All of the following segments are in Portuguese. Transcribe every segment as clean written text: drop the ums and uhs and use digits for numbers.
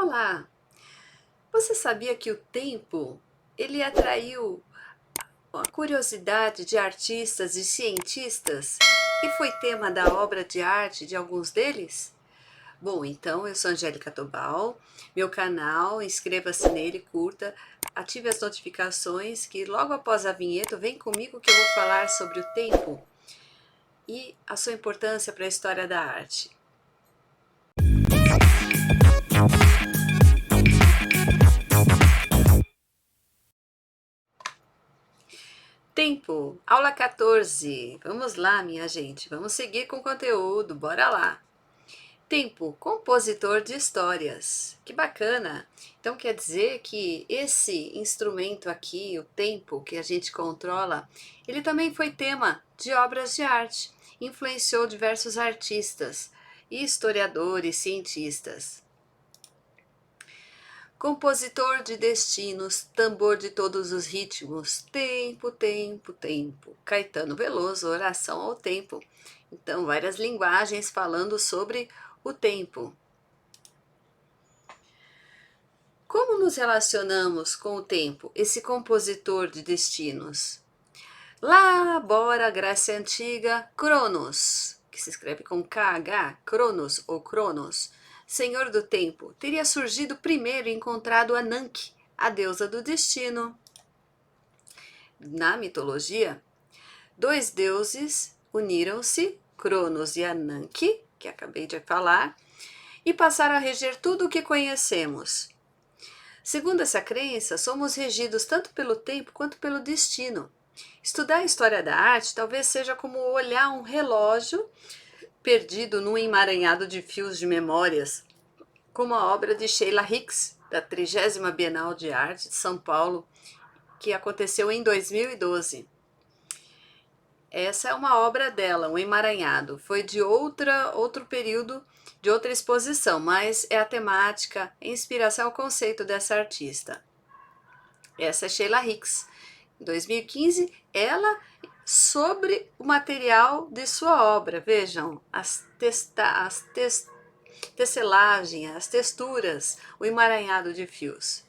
Olá, você sabia que o tempo ele atraiu a curiosidade de artistas e cientistas e foi tema da obra de arte de alguns deles? Bom, então eu sou Angélica Tobal, meu canal, inscreva-se nele, curta, ative as notificações que logo após a vinheta vem comigo que eu vou falar sobre o tempo e a sua importância para a história da arte. Tempo, aula 14. Vamos lá, minha gente, vamos seguir com o conteúdo, bora lá. Tempo, compositor de histórias. Que bacana! Então quer dizer que esse instrumento aqui, o tempo que a gente controla, ele também foi tema de obras de arte, influenciou diversos artistas, historiadores, cientistas. Compositor de destinos, tambor de todos os ritmos, tempo, tempo, tempo. Caetano Veloso, oração ao tempo. Então, várias linguagens falando sobre o tempo. Como nos relacionamos com o tempo, esse compositor de destinos? Lá, bora, Grécia Antiga, Cronos, que se escreve com KH, Cronos ou Cronos, senhor do tempo, teria surgido primeiro e encontrado Ananke, a deusa do destino. Na mitologia, dois deuses uniram-se, Cronos e Ananke, que acabei de falar, e passaram a reger tudo o que conhecemos. Segundo essa crença, somos regidos tanto pelo tempo quanto pelo destino. Estudar a história da arte talvez seja como olhar um relógio perdido num emaranhado de fios de memórias, como a obra de Sheila Hicks, da 30ª Bienal de Arte de São Paulo, que aconteceu em 2012. Essa é uma obra dela, um emaranhado. Foi de outro período, de outra exposição, mas é a temática, a inspiração, o conceito dessa artista. Essa é Sheila Hicks. Em 2015, ela sobre o material de sua obra. Vejam, tecelagem, as texturas, o emaranhado de fios.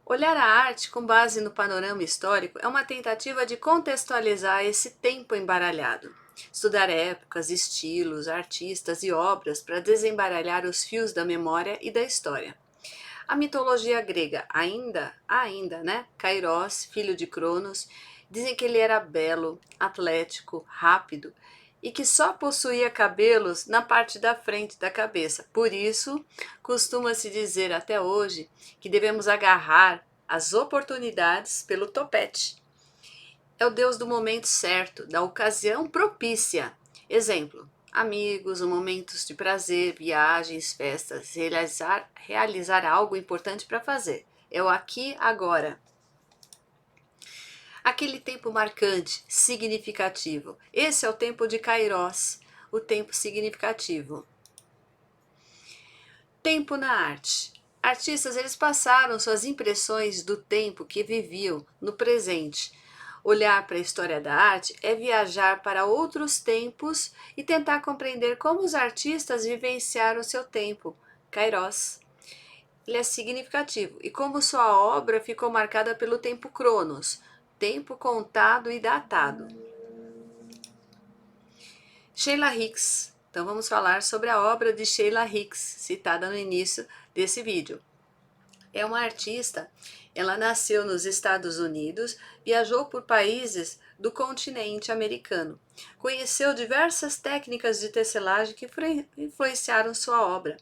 Olhar a arte com base no panorama histórico é uma tentativa de contextualizar esse tempo embaralhado. Estudar épocas, estilos, artistas e obras para desembaralhar os fios da memória e da história. A mitologia grega ainda, né? Kairos, filho de Cronos, dizem que ele era belo, atlético, rápido e que só possuía cabelos na parte da frente da cabeça. Por isso, costuma-se dizer até hoje que devemos agarrar as oportunidades pelo topete. É o Deus do momento certo, da ocasião propícia. Exemplo, amigos, momentos de prazer, viagens, festas, realizar algo importante para fazer. É o aqui, agora. Aquele tempo marcante, significativo. Esse é o tempo de Kairos, o tempo significativo. Tempo na arte. Artistas, eles passaram suas impressões do tempo que viviam no presente. Olhar para a história da arte é viajar para outros tempos e tentar compreender como os artistas vivenciaram seu tempo, Kairos. Ele é significativo e como sua obra ficou marcada pelo tempo Cronos, tempo contado e datado. Sheila Hicks. Então vamos falar sobre a obra de Sheila Hicks, citada no início desse vídeo. É uma artista, ela nasceu nos Estados Unidos, viajou por países do continente americano, conheceu diversas técnicas de tecelagem que influenciaram sua obra.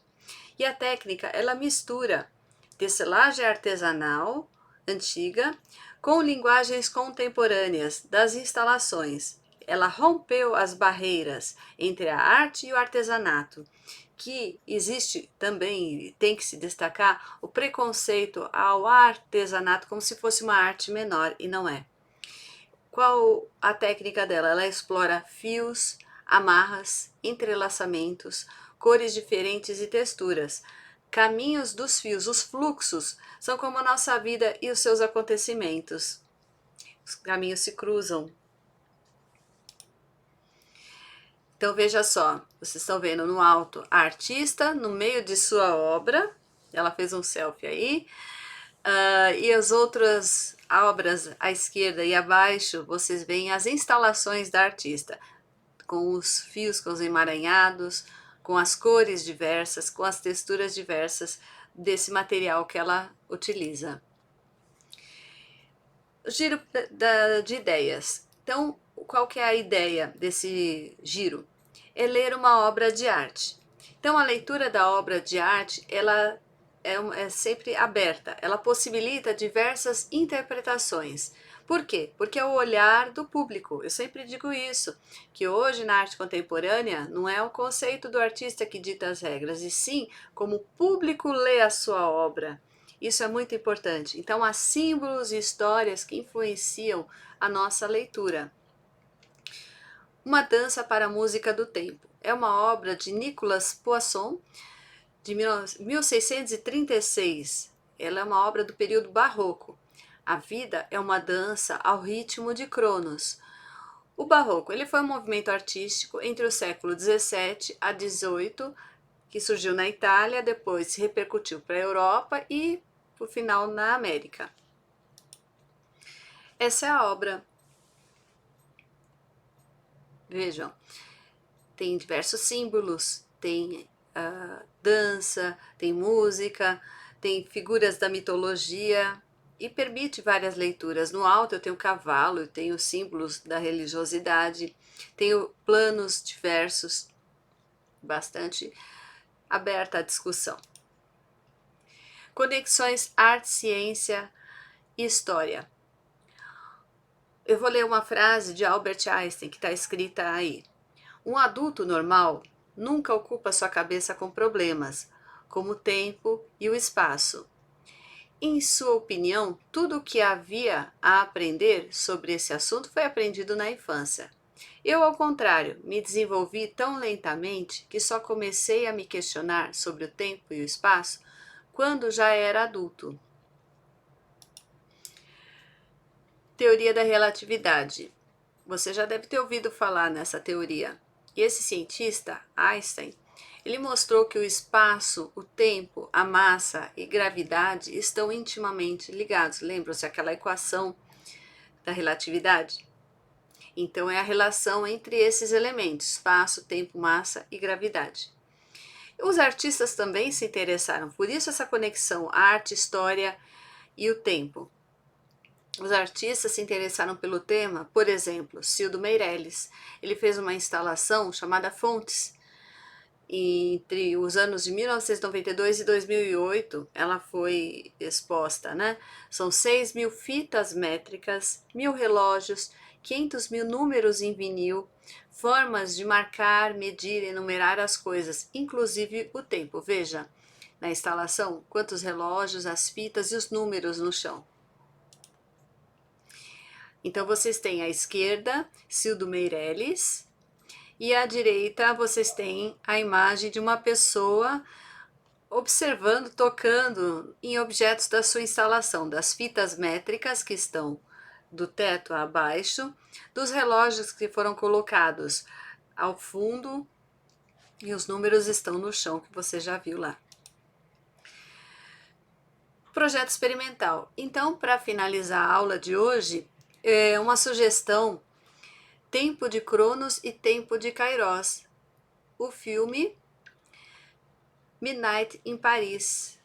E a técnica, ela mistura tecelagem artesanal antiga com linguagens contemporâneas das instalações. Ela rompeu as barreiras entre a arte e o artesanato, que existe também, tem que se destacar, o preconceito ao artesanato como se fosse uma arte menor, e não é. Qual a técnica dela? Ela explora fios, amarras, entrelaçamentos, cores diferentes e texturas. Caminhos dos fios, os fluxos, são como a nossa vida e os seus acontecimentos. Os caminhos se cruzam. Então veja só, Vocês estão vendo no alto a artista no meio de sua obra, ela fez um selfie aí, e as outras obras à esquerda e abaixo, vocês veem as instalações da artista, com os fios, com os emaranhados, com as cores diversas, com as texturas diversas desse material que ela utiliza. Giro de ideias. Então, qual que é a ideia desse giro? É ler uma obra de arte. Então, a leitura da obra de arte, ela é sempre aberta, ela possibilita diversas interpretações. Por quê? Porque é o olhar do público. Eu sempre digo isso, que hoje na arte contemporânea não é o conceito do artista que dita as regras, e sim como o público lê a sua obra. Isso é muito importante. Então, há símbolos e histórias que influenciam a nossa leitura. Uma dança para a música do tempo. É uma obra de Nicolas Poisson, de 1636. Ela é uma obra do período barroco. A vida é uma dança ao ritmo de Cronos. O barroco ele foi um movimento artístico entre o século 17 a 18, que surgiu na Itália, depois se repercutiu para a Europa e, por final, na América. Essa é a obra. Vejam, tem diversos símbolos, tem dança, tem música, tem figuras da mitologia e permite várias leituras. No alto eu tenho cavalo, eu tenho símbolos da religiosidade, tenho planos diversos, bastante aberta à discussão. Conexões arte, ciência e história. Eu vou ler uma frase de Albert Einstein que está escrita aí. Um adulto normal nunca ocupa sua cabeça com problemas, como o tempo e o espaço. Em sua opinião, tudo o que havia a aprender sobre esse assunto foi aprendido na infância. Eu, ao contrário, me desenvolvi tão lentamente que só comecei a me questionar sobre o tempo e o espaço quando já era adulto. Teoria da relatividade. Você já deve ter ouvido falar nessa teoria. E esse cientista, Einstein, ele mostrou que o espaço, o tempo, a massa e gravidade estão intimamente ligados. Lembram-se aquela equação da relatividade? Então é a relação entre esses elementos, espaço, tempo, massa e gravidade. Os artistas também se interessaram, por isso essa conexão arte, história e o tempo. Os artistas se interessaram pelo tema, por exemplo, Cildo Meireles. Ele fez uma instalação chamada Fontes. Entre os anos de 1992 e 2008, ela foi exposta, né? São 6.000 fitas métricas, 1.000 relógios, 500.000 números em vinil, formas de marcar, medir e numerar as coisas, inclusive o tempo. Veja, na instalação, quantos relógios, as fitas e os números no chão. Então, vocês têm à esquerda, Cildo Meireles, e à direita vocês têm a imagem de uma pessoa observando, tocando em objetos da sua instalação, das fitas métricas que estão do teto abaixo, dos relógios que foram colocados ao fundo e os números estão no chão, que você já viu lá. Projeto experimental. Então, para finalizar a aula de hoje, uma sugestão: Tempo de Cronos e Tempo de Kairos. O filme Midnight em Paris.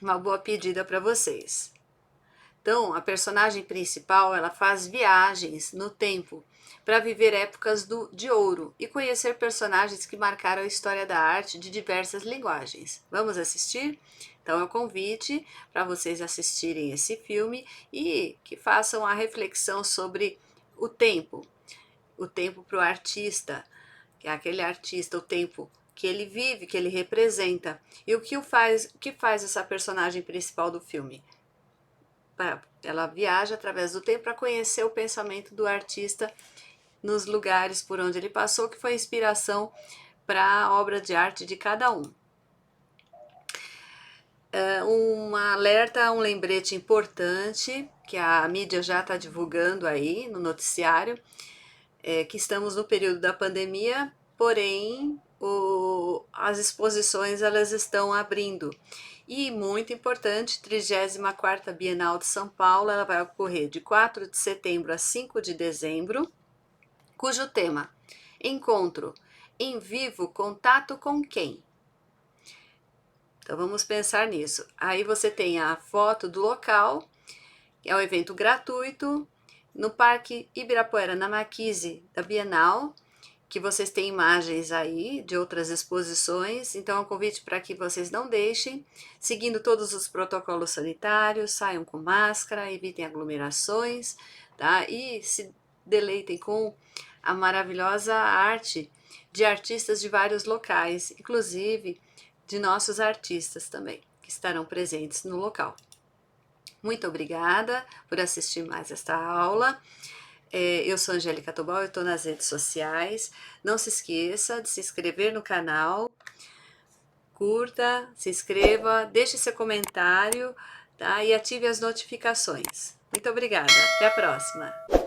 Uma boa pedida para vocês. Então, a personagem principal, ela faz viagens no tempo para viver épocas de ouro e conhecer personagens que marcaram a história da arte de diversas linguagens. Vamos assistir? Então, é um convite para vocês assistirem esse filme e que façam a reflexão sobre o tempo para o artista, que é aquele artista, o tempo que ele vive, que ele representa, e o que faz essa personagem principal do filme. Ela viaja através do tempo para conhecer o pensamento do artista nos lugares por onde ele passou, que foi inspiração para a obra de arte de cada um. Um alerta, um lembrete importante, que a mídia já está divulgando aí no noticiário, que estamos no período da pandemia porém as exposições elas estão abrindo. E muito importante, 34ª Bienal de São Paulo, ela vai ocorrer de 4 de setembro a 5 de dezembro, cujo tema: Encontro em vivo, contato com quem? Então vamos pensar nisso. Aí você tem a foto do local, é um evento gratuito, no Parque Ibirapuera, na Marquise da Bienal, que vocês têm imagens aí de outras exposições, então é um convite para que vocês não deixem, seguindo todos os protocolos sanitários, saiam com máscara, evitem aglomerações, tá? E se deleitem com a maravilhosa arte de artistas de vários locais, inclusive de nossos artistas também, que estarão presentes no local. Muito obrigada por assistir mais esta aula. Eu sou Angélica Tobal, eu estou nas redes sociais. Não se esqueça de se inscrever no canal, curta, se inscreva, deixe seu comentário, tá? E ative as notificações. Muito obrigada, até a próxima!